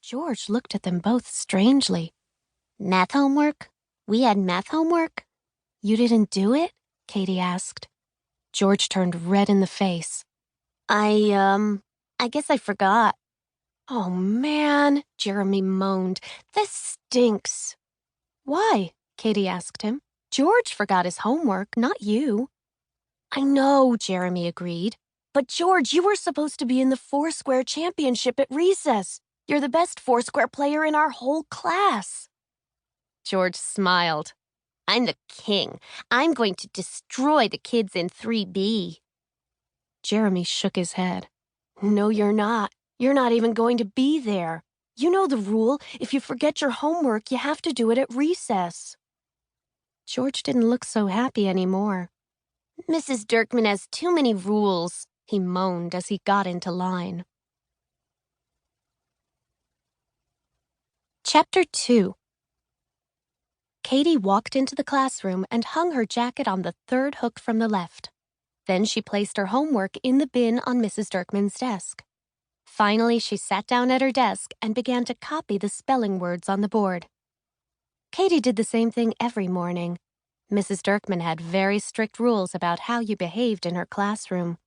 George looked at them both strangely. Math homework? We had math homework? You didn't do it? Katie asked. George turned red in the face. I guess I forgot. Oh, man, Jeremy moaned. This stinks. Why? Katie asked him. George forgot his homework, not you. I know, Jeremy agreed. But George, you were supposed to be in the Foursquare Championship at recess. You're the best Foursquare player in our whole class. George smiled. I'm the king. I'm going to destroy the kids in 3B. Jeremy shook his head. No, you're not. You're not even going to be there. You know the rule. If you forget your homework, you have to do it at recess. George didn't look so happy anymore. Mrs. Dirkman has too many rules, he moaned as he got into line. Chapter 2. Katie walked into the classroom and hung her jacket on the third hook from the left. Then she placed her homework in the bin on Mrs. Dirkman's desk. Finally, she sat down at her desk and began to copy the spelling words on the board. Katie did the same thing every morning. Mrs. Dirkman had very strict rules about how you behaved in her classroom.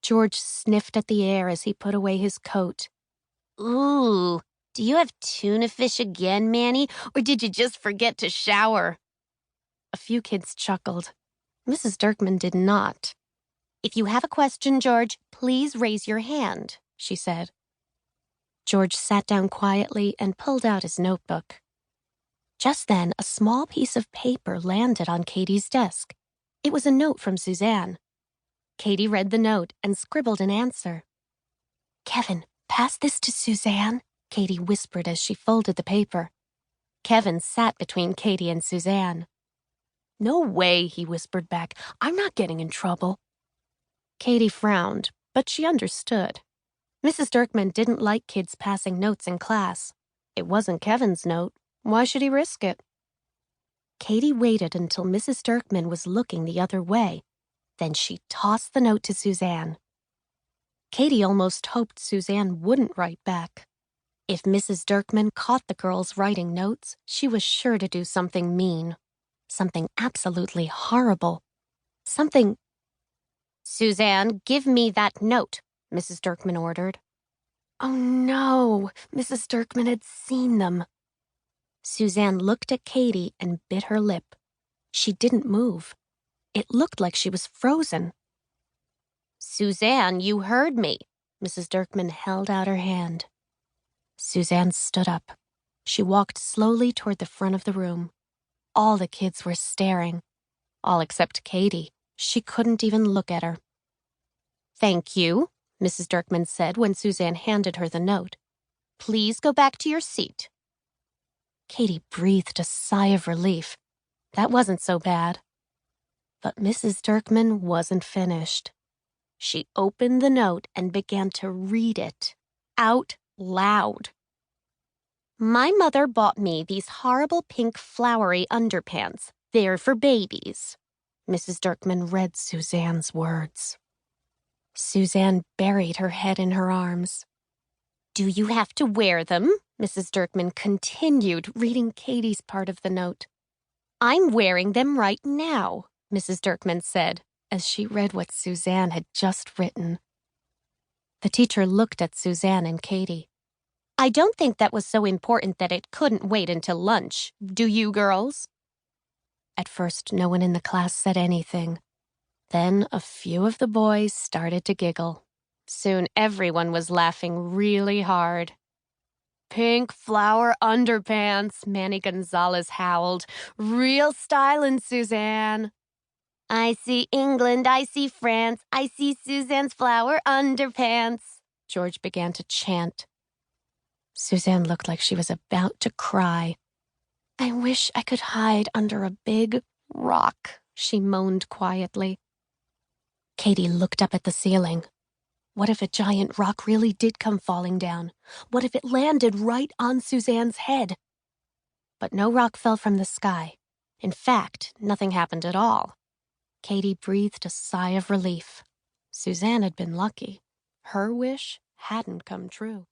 George sniffed at the air as he put away his coat. Ooh, do you have tuna fish again, Manny, or did you just forget to shower? A few kids chuckled. Mrs. Dirkman did not. If you have a question, George, please raise your hand, she said. George sat down quietly and pulled out his notebook. Just then, a small piece of paper landed on Katie's desk. It was a note from Suzanne. Katie read the note and scribbled an answer. Kevin, pass this to Suzanne, Katie whispered as she folded the paper. Kevin sat between Katie and Suzanne. No way, he whispered back. I'm not getting in trouble. Katie frowned, but she understood. Mrs. Dirkman didn't like kids passing notes in class. It wasn't Kevin's note. Why should he risk it? Katie waited until Mrs. Dirkman was looking the other way. Then she tossed the note to Suzanne. Katie almost hoped Suzanne wouldn't write back. If Mrs. Dirkman caught the girls writing notes, she was sure to do something mean. Something absolutely horrible. Something... Suzanne, give me that note, Mrs. Dirkman ordered. Oh no, Mrs. Dirkman had seen them. Suzanne looked at Katie and bit her lip. She didn't move. It looked like she was frozen. Suzanne, you heard me. Mrs. Dirkman held out her hand. Suzanne stood up. She walked slowly toward the front of the room. All the kids were staring. All except Katie. She couldn't even look at her. Thank you, Mrs. Dirkman said when Suzanne handed her the note. Please go back to your seat. Katie breathed a sigh of relief. That wasn't so bad. But Mrs. Dirkman wasn't finished. She opened the note and began to read it out loud. My mother bought me these horrible pink flowery underpants. They're for babies. Mrs. Dirkman read Suzanne's words. Suzanne buried her head in her arms. Do you have to wear them? Mrs. Dirkman continued, reading Katie's part of the note. I'm wearing them right now, Mrs. Dirkman said, as she read what Suzanne had just written. The teacher looked at Suzanne and Katie. I don't think that was so important that it couldn't wait until lunch. Do you, girls? At first, no one in the class said anything. Then a few of the boys started to giggle. Soon everyone was laughing really hard. Pink flower underpants, Manny Gonzalez howled. Real stylin', Suzanne. I see England, I see France, I see Suzanne's flower underpants, George began to chant. Suzanne looked like she was about to cry. I wish I could hide under a big rock, she moaned quietly. Katie looked up at the ceiling. What if a giant rock really did come falling down? What if it landed right on Suzanne's head? But no rock fell from the sky. In fact, nothing happened at all. Katie breathed a sigh of relief. Suzanne had been lucky. Her wish hadn't come true.